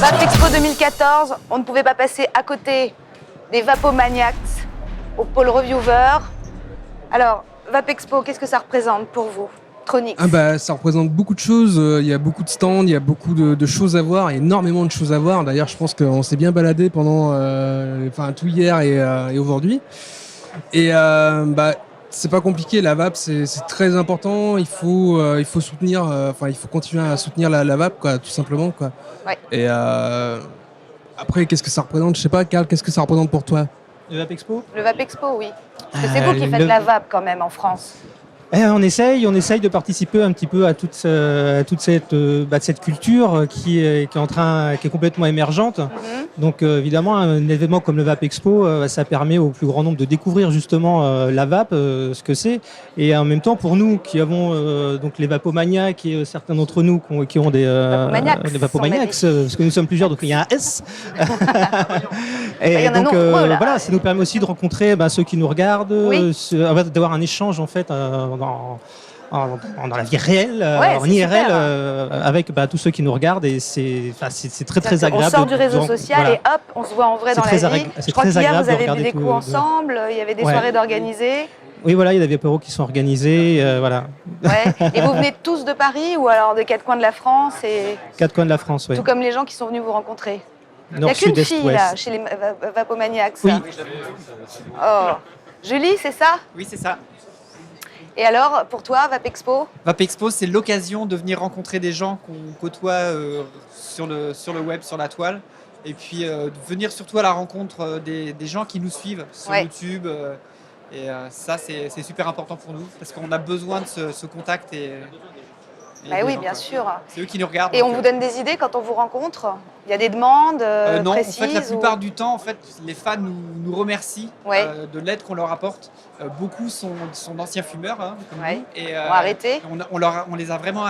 Vape Expo 2014, on ne pouvait pas passer à côté des Vapomaniacs au pôle Reviewer. Alors, Vape Expo, qu'est-ce que ça représente pour vous, Tronix? Ça représente beaucoup de choses. Il y a beaucoup de stands, il y a beaucoup de choses à voir, énormément de choses à voir. D'ailleurs, je pense qu'on s'est bien baladé pendant tout hier et aujourd'hui. Et c'est pas compliqué, la vape, c'est très important. Il faut soutenir, il faut continuer à soutenir la vape, quoi, tout simplement, quoi. Ouais. Et après, qu'est-ce que ça représente? Je sais pas, Karl, qu'est-ce que ça représente pour toi? Le Vape Expo? Le Vape Expo, oui. Parce que c'est vous qui faites la vape quand même en France. On essaye de participer un petit peu à toute cette culture qui est complètement émergente. Donc évidemment, un événement comme le Vape Expo, ça permet au plus grand nombre de découvrir justement la vape, ce que c'est. Et en même temps, pour nous qui avons donc les Vapomaniacs et certains d'entre nous qui ont des Vapomaniacs, parce que nous sommes plusieurs, donc il y a un S. Et donc voilà, ça nous permet aussi de rencontrer ceux qui nous regardent, d'avoir un échange en fait dans la vie réelle, en IRL, avec tous ceux qui nous regardent, et c'est très agréable. On sort du réseau social et hop, on se voit en vrai dans la vie. Je crois qu'hier, vous avez bu des coups ensemble, il y avait des soirées d'organisées. Oui, voilà, il y a des apéros qui sont organisés, voilà. Ouais. Et vous venez tous de Paris ou alors des quatre coins de la France Quatre coins de la France, oui. Tout comme les gens qui sont venus vous rencontrer. Il n'y Nord, a qu'une sud, fille ouest. là, chez les Vapomaniacs. Oui. Oh. Julie, c'est ça? Oui, c'est ça. Et alors, pour toi, Vape Expo? Vape Expo, c'est l'occasion de venir rencontrer des gens qu'on côtoie sur le web, sur la toile. Et puis de venir surtout à la rencontre des gens qui nous suivent sur YouTube. Ça, c'est super important pour nous parce qu'on a besoin de ce contact. Oui, bien sûr. C'est eux qui nous regardent. Et on vous donne des idées quand on vous rencontre? Il y a des demandes non, précises? En fait, la plupart du temps, les fans nous remercient de l'aide qu'on leur apporte. Beaucoup sont d'anciens fumeurs, comme nous, et ont arrêté. On les a vraiment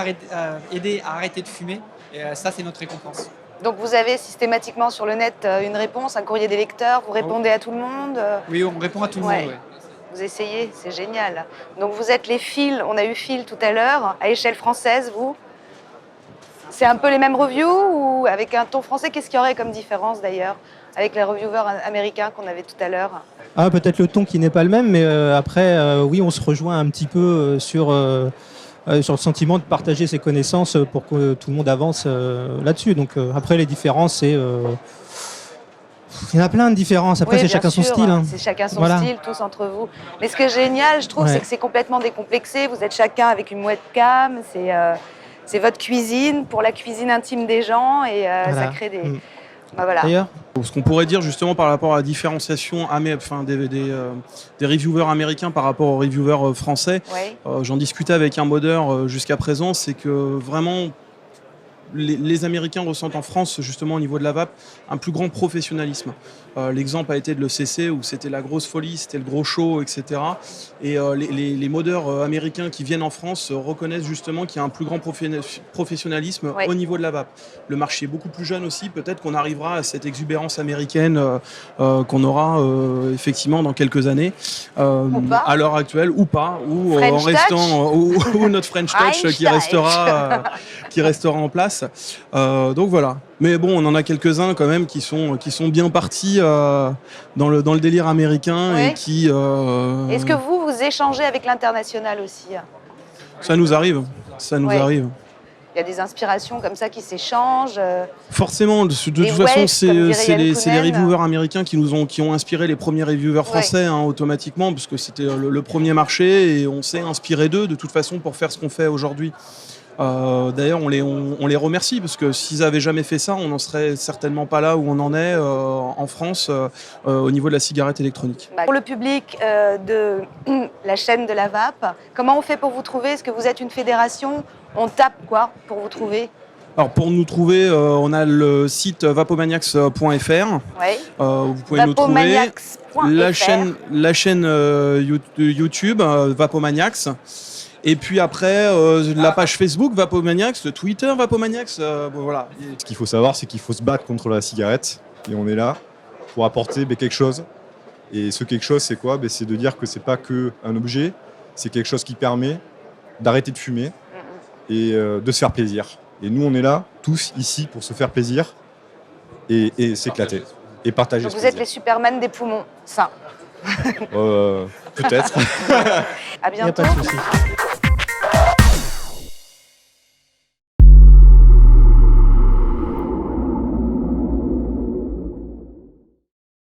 aidés à arrêter de fumer. Et ça, c'est notre récompense. Donc vous avez systématiquement sur le net une réponse, un courrier des lecteurs, vous répondez à tout le monde? Oui, on répond à tout le monde. Ouais. Vous essayez, c'est génial. Donc vous êtes les Phil, on a eu Phil tout à l'heure, à échelle française, vous? C'est un peu les mêmes reviews ou avec un ton français? Qu'est-ce qu'il y aurait comme différence d'ailleurs avec les reviewers américains qu'on avait tout à l'heure? Peut-être le ton qui n'est pas le même, mais après, oui, on se rejoint un petit peu sur le sentiment de partager ses connaissances pour que tout le monde avance là-dessus. Donc après, les différences, c'est... il y en a plein de différences. Après, c'est chacun son style. C'est chacun son style, tous entre vous. Mais ce qui est génial, je trouve, c'est que c'est complètement décomplexé. Vous êtes chacun avec une webcam. C'est votre cuisine pour la cuisine intime des gens et ça crée des... voilà. D'ailleurs, ce qu'on pourrait dire justement par rapport à la différenciation des reviewers américains par rapport aux reviewers français, j'en discutais avec un modeur jusqu'à présent, c'est que vraiment les Américains ressentent en France, justement au niveau de la vape, un plus grand professionnalisme. L'exemple a été de l'ECC où c'était la grosse folie, c'était le gros show, etc. Et les modeurs américains qui viennent en France reconnaissent justement qu'il y a un plus grand professionnalisme au niveau de la vape. Le marché est beaucoup plus jeune aussi, peut-être qu'on arrivera à cette exubérance américaine qu'on aura effectivement dans quelques années, à l'heure actuelle, ou pas, ou en restant, ou notre French Touch qui restera en place. Donc voilà. Mais bon, on en a quelques-uns quand même qui sont bien partis dans le délire américain et qui... Est-ce que vous échangez avec l'international aussi? Ça nous arrive, arrive. Il y a des inspirations comme ça qui s'échangent. Forcément, de toute façon, c'est les reviewers américains qui ont inspiré les premiers reviewers français automatiquement, parce que c'était le premier marché et on s'est inspiré d'eux de toute façon pour faire ce qu'on fait aujourd'hui. D'ailleurs, on les remercie parce que s'ils n'avaient jamais fait ça, on n'en serait certainement pas là où on en est en France au niveau de la cigarette électronique. Pour le public de la chaîne de la vape, comment on fait pour vous trouver? Est-ce que vous êtes une fédération? On tape quoi pour vous trouver? Alors pour nous trouver, on a le site vapomaniacs.fr. Vous pouvez nous trouver la chaîne YouTube Vapomaniacs. Et puis après, la page Facebook Vapomaniacs, le Twitter Vapomaniacs, voilà. Ce qu'il faut savoir, c'est qu'il faut se battre contre la cigarette. Et on est là pour apporter quelque chose. Et ce quelque chose, c'est quoi? C'est de dire que c'est pas qu'un objet, c'est quelque chose qui permet d'arrêter de fumer et de se faire plaisir. Et nous, on est là, tous ici, pour se faire plaisir et s'éclater et partager Donc ce vous êtes plaisir. les Superman des poumons sains. Peut-être. À Il n'y a bientôt. pas de souci.